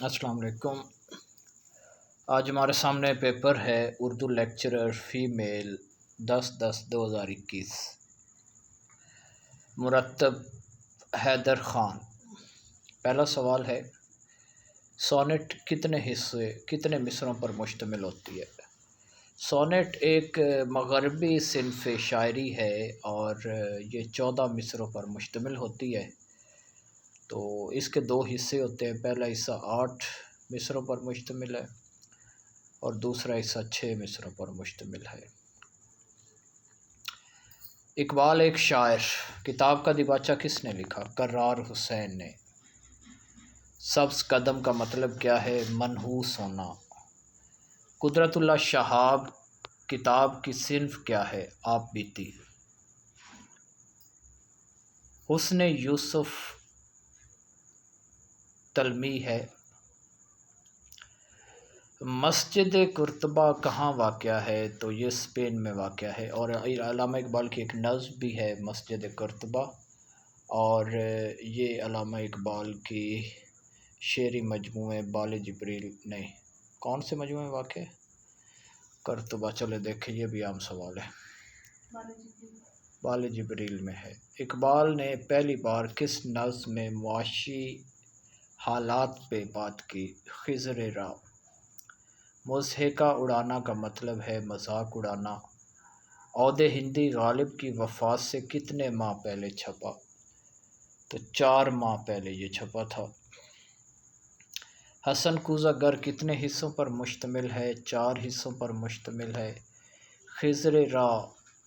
السلام علیکم۔ آج ہمارے سامنے پیپر ہے اردو لیکچرر فیمیل 10/10/2021 مرتب حیدر خان۔ پہلا سوال ہے، سونیٹ کتنے مصروں پر مشتمل ہوتی ہے؟ سونیٹ ایک مغربی صنف شاعری ہے اور یہ 14 مصروں پر مشتمل ہوتی ہے۔ تو اس کے دو حصے ہوتے ہیں، پہلا حصہ 8 مصروں پر مشتمل ہے اور دوسرا حصہ 6 مصروں پر مشتمل ہے۔ اقبال ایک شاعر، کتاب کا دیباچہ کس نے لکھا؟ کرار حسین نے۔ سبز قدم کا مطلب کیا ہے؟ منحوس ہونا۔ قدرت اللہ شہاب کتاب کی صنف کیا ہے؟ آپ بیتی۔ حسن یوسف تلمی ہے۔ مسجد قرطبہ کہاں واقع ہے؟ تو یہ اسپین میں واقع ہے، اور علامہ اقبال کی ایک نظم بھی ہے مسجد قرطبہ، اور یہ علامہ اقبال کی شعری مجموعے بال جبریل نہیں، کون سے مجموعے میں واقع ہے؟ قرطبہ، چلے دیکھیں، یہ بھی عام سوال ہے، بال جبریل میں ہے۔ اقبال نے پہلی بار کس نظم میں معاشی حالات پہ بات کی؟ خضر راہ۔ مضحکہ اڑانا کا مطلب ہے مذاق اڑانا۔ عود ہندی غالب کی وفات سے کتنے ماہ پہلے چھپا؟ تو 4 ماہ پہلے یہ چھپا تھا۔ حسن کوزہ گر کتنے حصوں پر مشتمل ہے؟ 4 حصوں پر مشتمل ہے۔ خضر راہ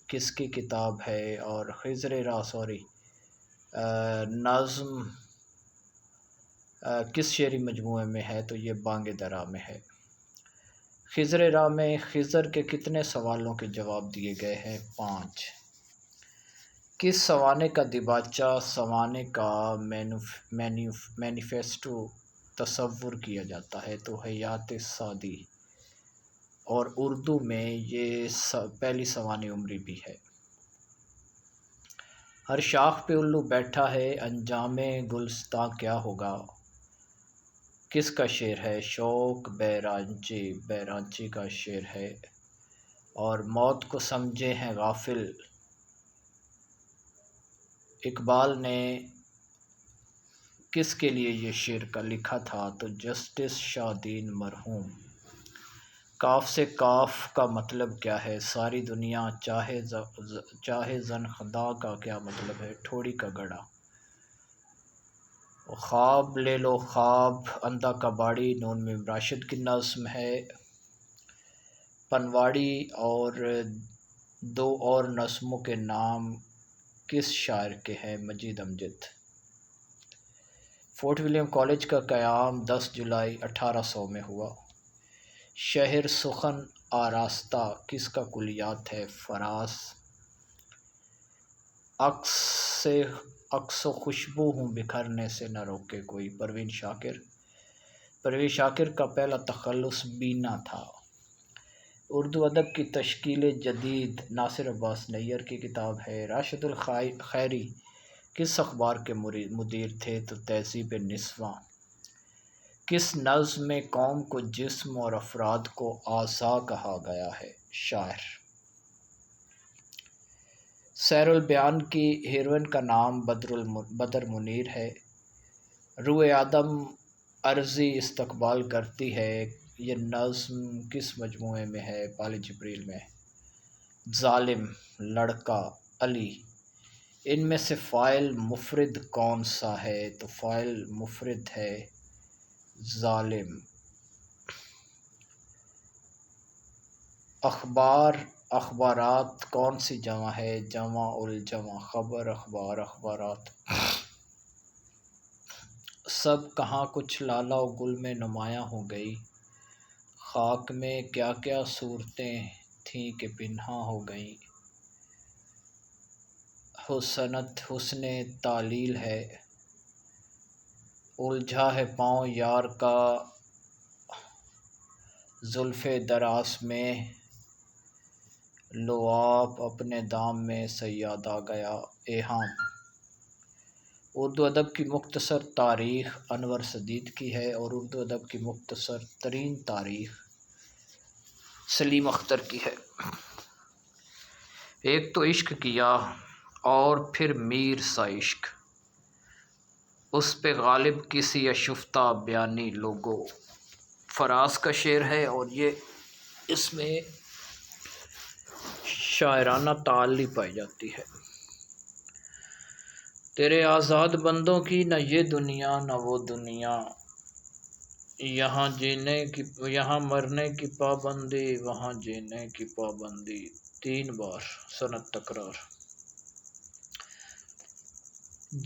کس کی کتاب ہے؟ اور خضر راہ نظم کس شعری مجموعے میں ہے؟ تو یہ بانگ درا میں ہے۔ خضر راہ میں خضر کے کتنے سوالوں کے جواب دیے گئے ہیں؟ 5۔ کس سوانح کا دیباچہ سوانح کا مینیفیسٹو تصور کیا جاتا ہے؟ تو حیات سعدی، اور اردو میں یہ پہلی سوانح عمری بھی ہے۔ ہر شاخ پہ الو بیٹھا ہے، انجام گلستاں کیا ہوگا؟ کس کا شعر ہے؟ شوق بیرانچی کا شعر ہے۔ اور موت کو سمجھے ہیں غافل، اقبال نے کس کے لیے یہ شعر کا لکھا تھا؟ تو جسٹس شاہدین مرحوم۔ کاف سے کاف کا مطلب کیا ہے؟ ساری دنیا چاہے زن خدا کا کیا مطلب ہے؟ ٹھوڑی کا گڑھا۔ خواب لے لو خواب اندھا کباڑی نون میم راشد کی نظم ہے۔ پنواڑی اور 2 اور نظموں کے نام کس شاعر کے ہیں؟ مجید امجد۔ فورٹ ولیم کالج کا قیام 10 جولائی 1800 میں ہوا۔ شہر سخن آراستہ کس کا کلیات ہے؟ فراز۔ عکس و خوشبو ہوں بکھرنے سے نہ روکے کوئی، پروین شاکر۔ پروین شاکر کا پہلا تخلص بینا تھا۔ اردو ادب کی تشکیل جدید ناصر عباس نیّر کی کتاب ہے۔ راشد الخیری کس اخبار کے مدیر تھے؟ تو تہذیب نسواں۔ کس نظم میں قوم کو جسم اور افراد کو اعضاء کہا گیا ہے؟ شاعر۔ سیر البیان کی ہیروئن کا نام بدر منیر ہے۔ روئے آدم عرضی استقبال کرتی ہے، یہ نظم کس مجموعے میں ہے؟ بال جبریل میں۔ ظالم، لڑکا، علی، ان میں سے فاعل مفرد کون سا ہے؟ تو فاعل مفرد ہے ظالم۔ اخبار، اخبارات کون سی جمع ہے؟ جمع الجمع، خبر، اخبار، اخبارات۔ سب کہاں کچھ لالا و گل میں نمایاں ہو گئی، خاک میں کیا کیا صورتیں تھیں کہ پنہاں ہو گئیں۔ حسن تعلیل ہے، الجھا ہے پاؤں یار کا زلف دراز میں، لعاب اپنے دام میں صیاد آ گیا۔ ایہام، اردو ادب کی مختصر تاریخ انور سدید کی ہے، اور اردو ادب کی مختصر ترین تاریخ سلیم اختر کی ہے۔ ایک تو عشق کیا اور پھر میر سا عشق، اس پہ غالب کسی اشفتہ بیانی لوگو، فراز کا شعر ہے، اور یہ اس میں شاعرانہ تعالی پائی جاتی ہے۔ تیرے آزاد بندوں کی نہ یہ دنیا نہ وہ دنیا، یہاں مرنے کی پابندی وہاں جینے کی پابندی، 3 بار سند تکرار۔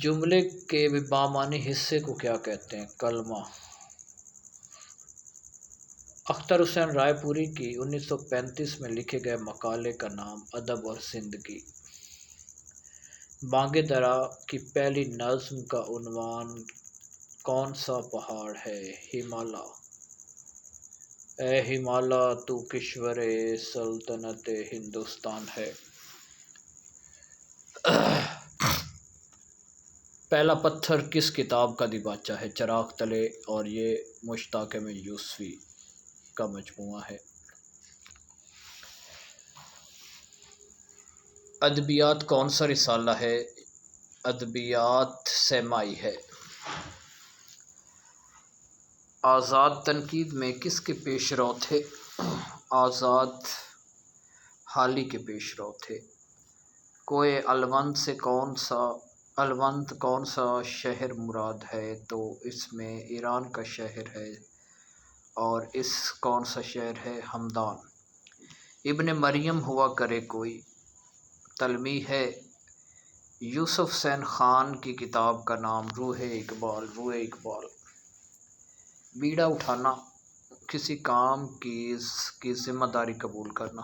جملے کے بامعنی حصے کو کیا کہتے ہیں؟ کلمہ۔ اختر حسین رائے پوری کی 1935 میں لکھے گئے مقالے کا نام ادب اور زندگی۔ بانگے درا کی پہلی نظم کا عنوان کون سا پہاڑ ہے؟ ہمالا۔ اے ہمالا تو کشور سلطنت ہندوستان ہے۔ پہلا پتھر کس کتاب کا دیباچہ ہے؟ چراغ تلے، اور یہ مشتاق میں یوسفی کا مجموعہ ہے۔ ادبیات کون سا رسالہ ہے؟ ادبیات سیمائی ہے۔ آزاد تنقید میں کس کے پیش رو تھے؟ آزاد حالی کے پیش رو تھے۔ کوئے الونت کون سا شہر مراد ہے؟ تو اس میں ایران کا شہر ہے، اور اس کون سا شہر ہے؟ ہمدان۔ ابن مریم ہوا کرے کوئی تلمیح ہے؟ یوسف حسین خان کی کتاب کا نام روح اقبال۔ روح اقبال۔ بیڑا اٹھانا، کسی کام کی ذمہ داری قبول کرنا۔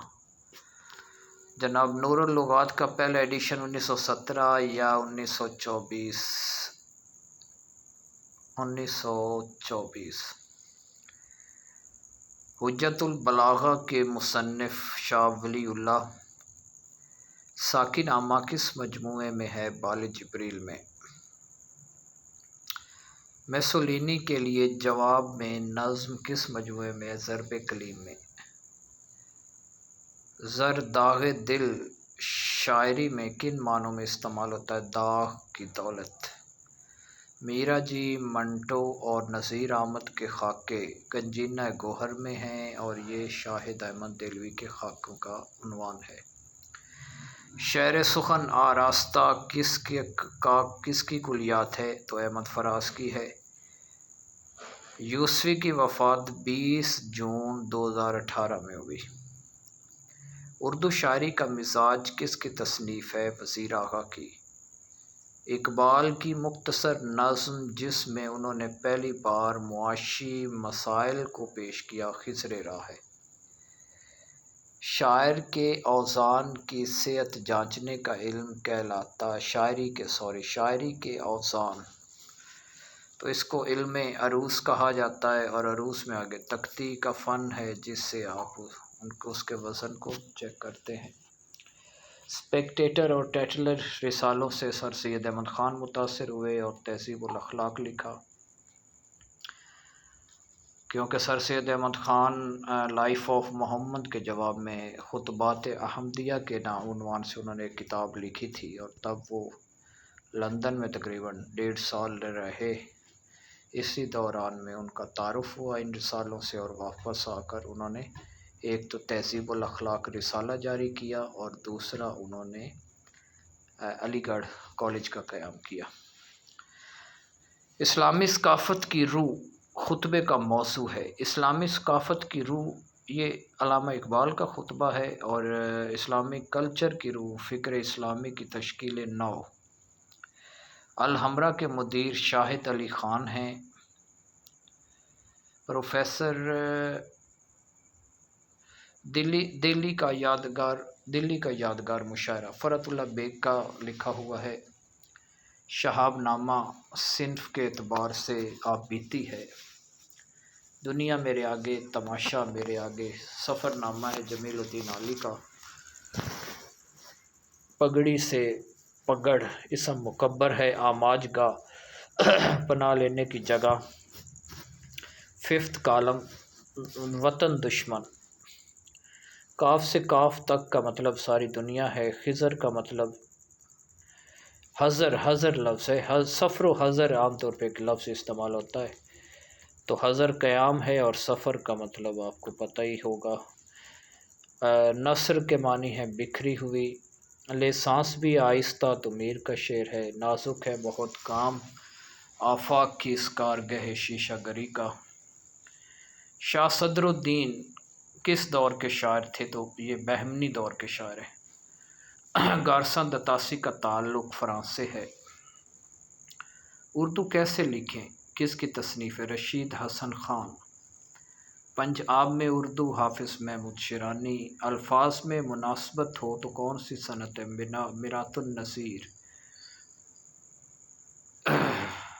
جناب نور اللغات کا پہلا ایڈیشن 1917 یا 1924؟ 1924۔ حجت البلاغہ کے مصنف شاہ ولی اللہ ساکی نامہ کس مجموعے میں ہے؟ بال جبریل میں۔ میسولینی کے لیے جواب میں نظم کس مجموعے میں ہے؟ ضرب کلیم میں۔ زر داغ دل شاعری میں کن معنوں میں استعمال ہوتا ہے؟ داغ کی دولت۔ میرا جی منٹو اور نذیر احمد کے خاکے گنجینہ گوہر میں ہیں، اور یہ شاہد احمد دہلوی کے خاکوں کا عنوان ہے۔ شعر سخن آراستہ کس کی کلیات ہے؟ تو احمد فراز کی ہے۔ یوسفی کی وفات 20 جون 2018 میں ہوئی۔ اردو شاعری کا مزاج کس کی تصنیف ہے؟ وزیر آغا کی۔ اقبال کی مختصر نظم جس میں انہوں نے پہلی بار معاشی مسائل کو پیش کیا، خضر راہ ہے۔ شاعر کے اوزان کی صحت جانچنے کا علم کہلاتا شاعری کے اوزان، تو اس کو علم عروض کہا جاتا ہے، اور عروض میں آگے تختی کا فن ہے جس سے آپ اس کے وزن کو چیک کرتے ہیں۔ اسپیکٹیٹر اور ٹیٹلر رسالوں سے سر سید احمد خان متاثر ہوئے اور تہذیب الاخلاق لکھا، کیونکہ سر سید احمد خان لائف آف محمد کے جواب میں خطبات احمدیہ کے عنوان سے انہوں نے ایک کتاب لکھی تھی، اور تب وہ لندن میں تقریباً 1.5 سال رہے۔ اسی دوران میں ان کا تعارف ہوا ان رسالوں سے، اور واپس آ کر انہوں نے ایک تو تہذیب الاخلاق رسالہ جاری کیا، اور دوسرا انہوں نے علی گڑھ کالج کا قیام کیا۔ اسلامی ثقافت کی روح خطبے کا موضوع ہے۔ اسلامی ثقافت کی روح یہ علامہ اقبال کا خطبہ ہے، اور اسلامی کلچر کی روح فکر اسلامی کی تشکیل نو۔ الحمرا کے مدیر شاہد علی خان ہیں۔ پروفیسر دلی کا یادگار مشاعرہ فرحت اللہ بیگ کا لکھا ہوا ہے۔ شہاب نامہ صنف کے اعتبار سے آپ بیتی ہے۔ دنیا میرے آگے تماشا میرے آگے سفر نامہ ہے جمیل الدین علی کا۔ پگڑی سے پگڑ اسم مکبر ہے، آماج گاہ پناہ لینے کی جگہ۔ ففتھ کالم وطن دشمن۔ کاف سے کاف تک کا مطلب ساری دنیا ہے۔ خضر کا مطلب حضر لفظ ہے۔ سفر و حضر عام طور پہ ایک لفظ استعمال ہوتا ہے، تو حضر قیام ہے، اور سفر کا مطلب آپ کو پتہ ہی ہوگا۔ نثر کے معنی ہے بکھری ہوئی۔ لے سانس بھی آہستہ تو میر کا شعر ہے۔ نازک ہے بہت کام، آفاق کی اس کارگہ شیشہ گری کا۔ شاہ صدر الدین کس دور کے شاعر تھے؟ تو یہ بہمنی دور کے شاعر ہیں۔ گارسن دتاسی کا تعلق فرانس سے ہے۔ اردو کیسے لکھیں؟ کس کی تصنیف ہے؟ رشید حسن خان۔ پنجاب میں اردو حافظ محمود شیرانی۔ الفاظ میں مناسبت ہو تو کون سی صنعت ہے؟ میرات النظیر۔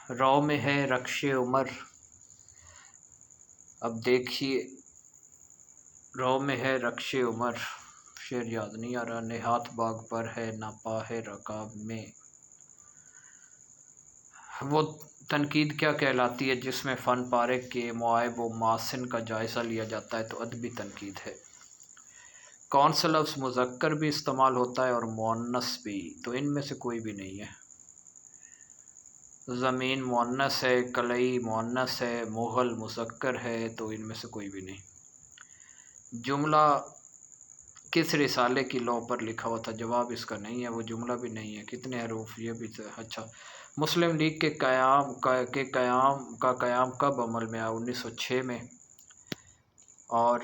رو میں ہے رکش عمر، اب دیکھیے رو میں ہے رکش عمر، شعر یاد نہیں آ رہا۔ نہات باغ پر ہے نہ پا ہے رکاب میں، وہ تنقید کیا کہلاتی ہے جس میں فن پارے کے معائب و محاسن کا جائزہ لیا جاتا ہے؟ تو ادبی تنقید ہے۔ کون سا لفظ مذکر بھی استعمال ہوتا ہے اور مؤنث بھی؟ تو ان میں سے کوئی بھی نہیں ہے۔ زمین مؤنث ہے، کلئی مؤنث ہے، مغل مذکر ہے، تو ان میں سے کوئی بھی نہیں۔ جملہ کس رسالے کی لو پر لکھا ہوا تھا؟ جواب اس کا نہیں ہے، وہ جملہ بھی نہیں ہے۔ کتنے حروف؟ یہ بھی اچھا۔ مسلم لیگ کے قیام کب عمل میں آیا؟ 1906 میں، اور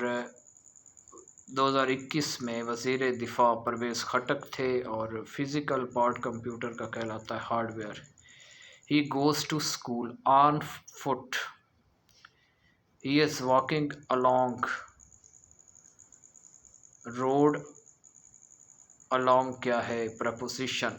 2021 میں وزیر دفاع پرویز خٹک تھے، اور فزیکل پارٹ کمپیوٹر کا کہلاتا ہے hard where. He goes to school on foot. He is walking along road. Along کیا ہے؟ preposition